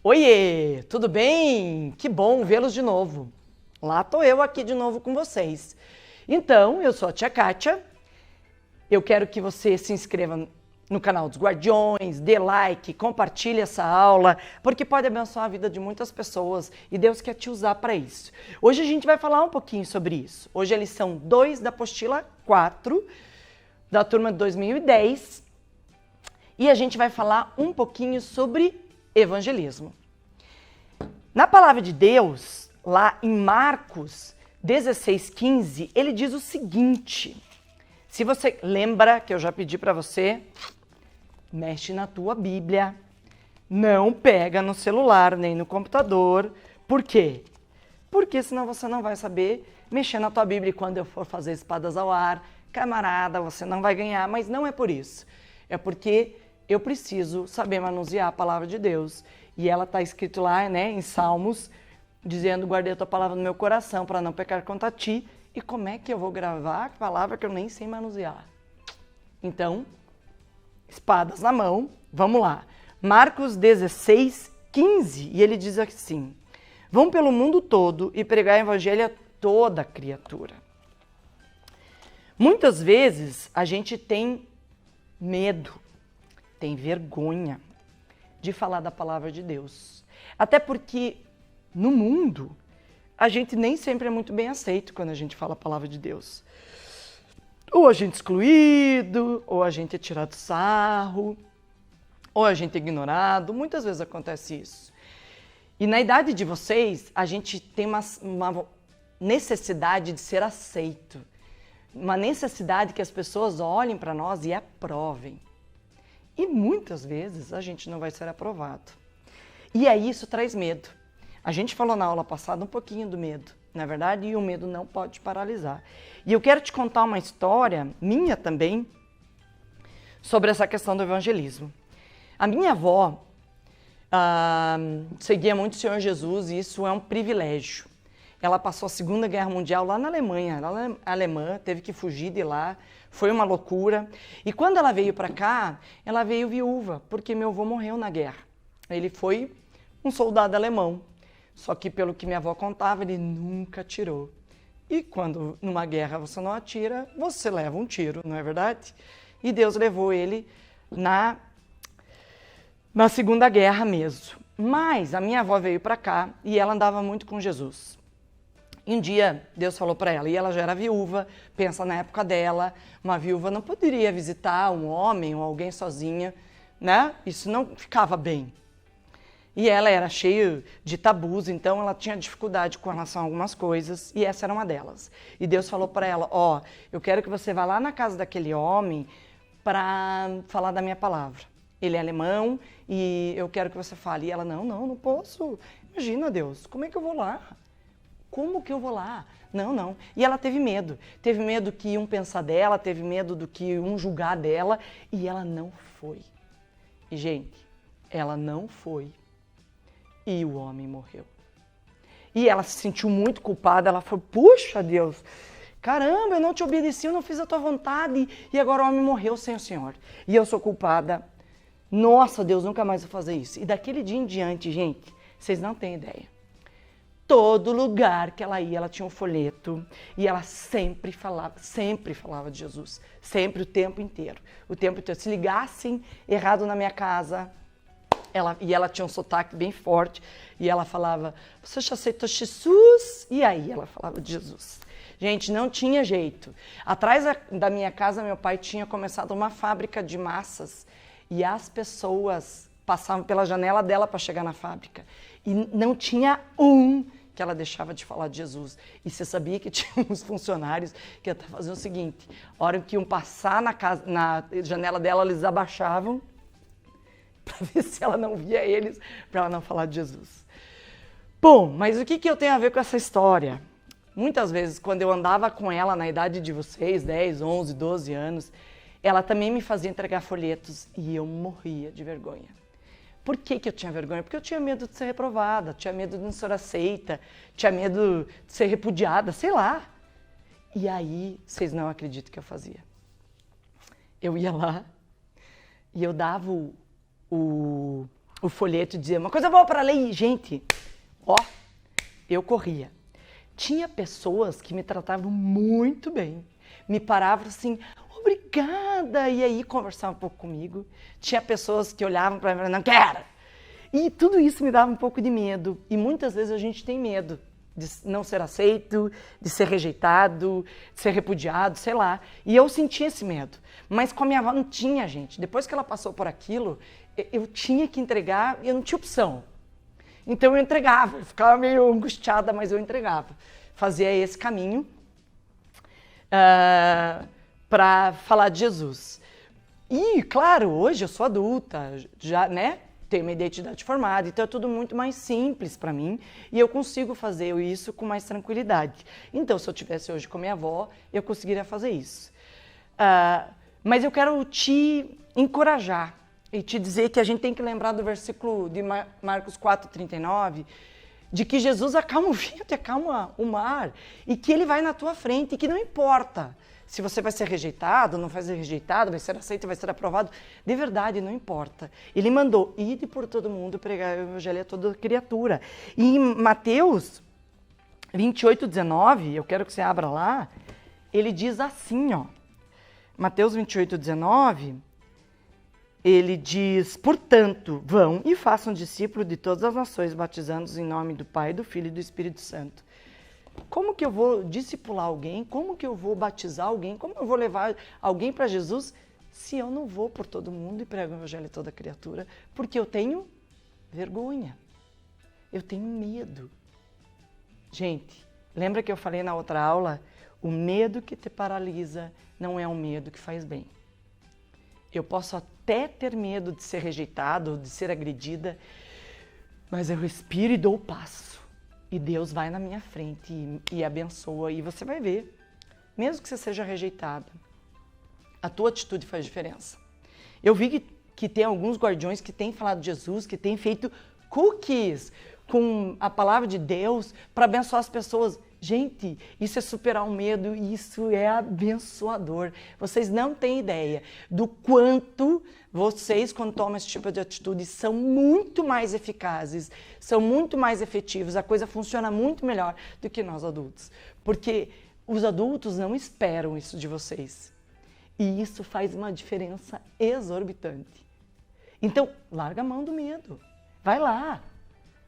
Oiê, tudo bem? Que bom vê-los de novo. Lá tô eu aqui de novo com vocês. Então, eu sou a tia Kátia. Eu quero que você se inscreva no canal dos Guardiões, dê like, compartilhe essa aula, porque pode abençoar a vida de muitas pessoas e Deus quer te usar para isso. Hoje a gente vai falar um pouquinho sobre isso. Hoje é a lição 2 da apostila 4, da turma de 2010, e a gente vai falar um pouquinho sobre evangelismo. Na palavra de Deus, lá em Marcos 16:15, ele diz o seguinte: se você lembra que eu já pedi para você, mexe na tua Bíblia, não pega no celular nem no computador. Por quê? Porque senão você não vai saber mexer na tua Bíblia e quando eu for fazer espadas ao ar, camarada, você não vai ganhar. Mas não é por isso, é porque eu preciso saber manusear a palavra de Deus. E ela está escrito lá, né, em Salmos, dizendo: guardei a tua palavra no meu coração para não pecar contra ti. E como é que eu vou gravar a palavra que eu nem sei manusear? Então, espadas na mão, vamos lá. Marcos 16:15, e ele diz assim: vão pelo mundo todo e pregar o evangelho a toda criatura. Muitas vezes a gente tem medo, tem vergonha de falar da palavra de Deus. Até porque no mundo a gente nem sempre é muito bem aceito quando a gente fala a palavra de Deus. Ou a gente é excluído, ou a gente é tirado sarro, ou a gente é ignorado. Muitas vezes acontece isso. E na idade de vocês, a gente tem uma necessidade de ser aceito. Uma necessidade que as pessoas olhem para nós e aprovem. E muitas vezes a gente não vai ser aprovado. E aí isso traz medo. A gente falou na aula passada um pouquinho do medo, não é verdade? E o medo não pode te paralisar. E eu quero te contar uma história, minha também, sobre essa questão do evangelismo. A minha avó seguia muito o Senhor Jesus e isso é um privilégio. Ela passou a Segunda Guerra Mundial lá na Alemanha, ela é alemã, teve que fugir de lá, foi uma loucura. E quando ela veio para cá, ela veio viúva, porque meu avô morreu na guerra. Ele foi um soldado alemão, só que pelo que minha avó contava, ele nunca atirou. E quando numa guerra você não atira, você leva um tiro, não é verdade? E Deus levou ele na Segunda Guerra mesmo. Mas a minha avó veio para cá e ela andava muito com Jesus. E um dia Deus falou para ela, e ela já era viúva, pensa na época dela, uma viúva não poderia visitar um homem ou alguém sozinha, né? Isso não ficava bem. E ela era cheia de tabus, então ela tinha dificuldade com relação a algumas coisas, e essa era uma delas. E Deus falou para ela: ó, eu quero que você vá lá na casa daquele homem para falar da minha palavra. Ele é alemão e eu quero que você fale. E ela: não posso. Imagina, Deus, como é que eu vou lá? Como que eu vou lá? Não. E ela teve medo. Teve medo que iam pensar dela, teve medo do que iam julgar dela, e ela não foi. E, gente, ela não foi. E o homem morreu. E ela se sentiu muito culpada, ela falou: puxa, Deus, caramba, eu não te obedeci, eu não fiz a tua vontade, e agora o homem morreu sem o Senhor. E eu sou culpada. Nossa, Deus, nunca mais vou fazer isso. E daquele dia em diante, gente, vocês não têm ideia. Todo lugar que ela ia, ela tinha um folheto e ela sempre falava de Jesus. Sempre, o tempo inteiro. O tempo inteiro. Se ligassem errado na minha casa, ela tinha um sotaque bem forte e ela falava: você já aceitou Jesus? E aí ela falava de Jesus. Gente, não tinha jeito. Atrás da minha casa, meu pai tinha começado uma fábrica de massas e as pessoas passavam pela janela dela para chegar na fábrica. E não tinha um que ela deixava de falar de Jesus. E você sabia que tinha uns funcionários que até faziam o seguinte: a hora que iam passar na janela dela, eles abaixavam para ver se ela não via eles, para ela não falar de Jesus. Bom, mas o que eu tenho a ver com essa história? Muitas vezes, quando eu andava com ela na idade de vocês, 10, 11, 12 anos, ela também me fazia entregar folhetos e eu morria de vergonha. Por que eu tinha vergonha? Porque eu tinha medo de ser reprovada, tinha medo de não ser aceita, tinha medo de ser repudiada, sei lá. E aí, vocês não acreditam que eu fazia. Eu ia lá e eu dava o o folheto dizia uma coisa boa para ler. Gente, ó, eu corria. Tinha pessoas que me tratavam muito bem. Me paravam assim, obrigada, e aí conversavam um pouco comigo. Tinha pessoas que olhavam para mim e falavam, não quero. E tudo isso me dava um pouco de medo. E muitas vezes a gente tem medo de não ser aceito, de ser rejeitado, de ser repudiado, sei lá. E eu sentia esse medo. Mas com a minha avó não tinha, gente. Depois que ela passou por aquilo, eu tinha que entregar e eu não tinha opção. Então eu entregava, eu ficava meio angustiada, mas eu entregava. Fazia esse caminho para falar de Jesus. E, claro, hoje eu sou adulta, já, né? Tenho uma identidade formada, então é tudo muito mais simples para mim e eu consigo fazer isso com mais tranquilidade. Então, se eu tivesse hoje com minha avó, eu conseguiria fazer isso. Mas eu quero te encorajar e te dizer que a gente tem que lembrar do versículo de Marcos 4,39, de que Jesus acalma o vento e acalma o mar e que ele vai na tua frente e que não importa se você vai ser rejeitado, não vai ser rejeitado, vai ser aceito, vai ser aprovado. De verdade, não importa. Ele mandou, ide por todo mundo, pregar o evangelho a toda criatura. E em Mateus 28,19, eu quero que você abra lá, ele diz assim, ó. Mateus 28,19, ele diz, portanto, vão e façam discípulos de todas as nações, batizando-os em nome do Pai, do Filho e do Espírito Santo. Como que eu vou discipular alguém? Como que eu vou batizar alguém? Como eu vou levar alguém para Jesus se eu não vou por todo mundo e prego o evangelho a toda criatura? Porque eu tenho vergonha. Eu tenho medo. Gente, lembra que eu falei na outra aula? O medo que te paralisa não é um medo que faz bem. Eu posso até ter medo de ser rejeitado, de ser agredida, mas eu respiro e dou o passo. E Deus vai na minha frente e abençoa. E você vai ver, mesmo que você seja rejeitada, a tua atitude faz diferença. Eu vi que tem alguns guardiões que têm falado de Jesus, que têm feito cookies com a palavra de Deus para abençoar as pessoas. Gente, isso é superar o medo e isso é abençoador. Vocês não têm ideia do quanto vocês, quando tomam esse tipo de atitude, são muito mais eficazes, são muito mais efetivos, a coisa funciona muito melhor do que nós adultos. Porque os adultos não esperam isso de vocês. E isso faz uma diferença exorbitante. Então, larga a mão do medo. Vai lá,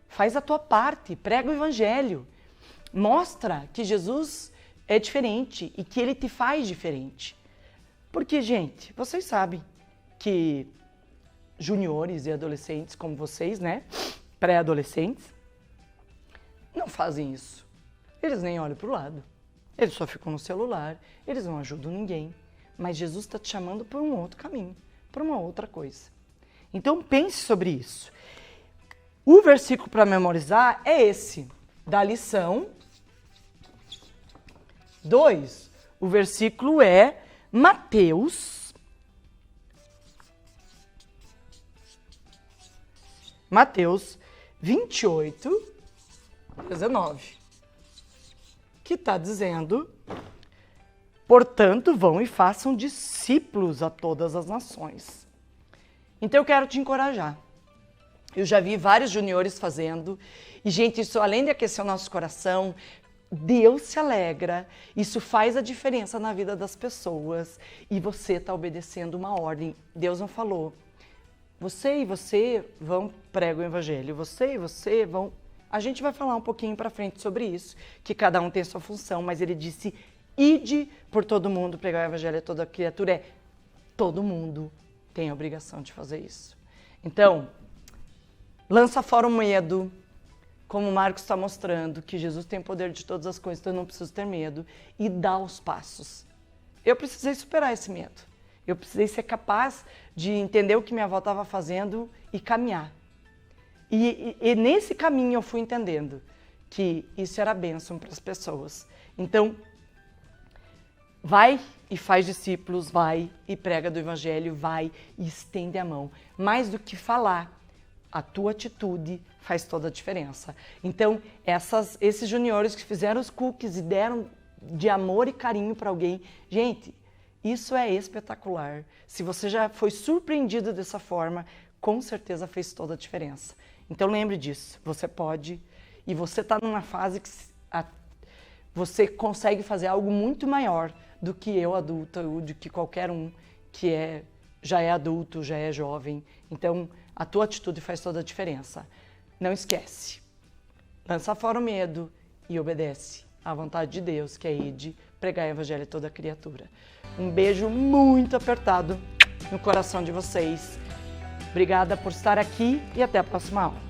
faz a tua parte, prega o evangelho. Mostra que Jesus é diferente e que ele te faz diferente. Porque, gente, vocês sabem que juniores e adolescentes como vocês, né, pré-adolescentes, não fazem isso. Eles nem olham para o lado. Eles só ficam no celular, eles não ajudam ninguém. Mas Jesus está te chamando para um outro caminho, para uma outra coisa. Então pense sobre isso. O versículo para memorizar é esse, da lição 2. O versículo é Mateus 28, 19, que está dizendo, portanto, vão e façam discípulos a todas as nações. Então eu quero te encorajar. Eu já vi vários juniores fazendo, e gente, isso além de aquecer o nosso coração, Deus se alegra, isso faz a diferença na vida das pessoas, e você está obedecendo uma ordem. Deus não falou, você e você vão pregar o evangelho, você e você vão... A gente vai falar um pouquinho para frente sobre isso, que cada um tem a sua função, mas ele disse, ide por todo mundo, pregar o evangelho a toda criatura, todo mundo tem a obrigação de fazer isso. Então, lança fora o medo, como o Marcos está mostrando, que Jesus tem poder de todas as coisas, então eu não preciso ter medo, e dá os passos. Eu precisei superar esse medo. Eu precisei ser capaz de entender o que minha avó estava fazendo e caminhar. E nesse caminho eu fui entendendo que isso era bênção para as pessoas. Então, vai e faz discípulos, vai e prega do evangelho, vai e estende a mão. Mais do que falar, a tua atitude faz toda a diferença. Então, esses juniores que fizeram os cookies e deram de amor e carinho para alguém, gente, isso é espetacular. Se você já foi surpreendido dessa forma, com certeza fez toda a diferença. Então lembre disso, você pode, e você está numa fase que você consegue fazer algo muito maior do que eu adulta ou do que qualquer um que já é adulto, já é jovem. Então a tua atitude faz toda a diferença. Não esquece, lança fora o medo e obedece à vontade de Deus, que é ide pregar o evangelho a toda criatura. Um beijo muito apertado no coração de vocês. Obrigada por estar aqui e até a próxima aula.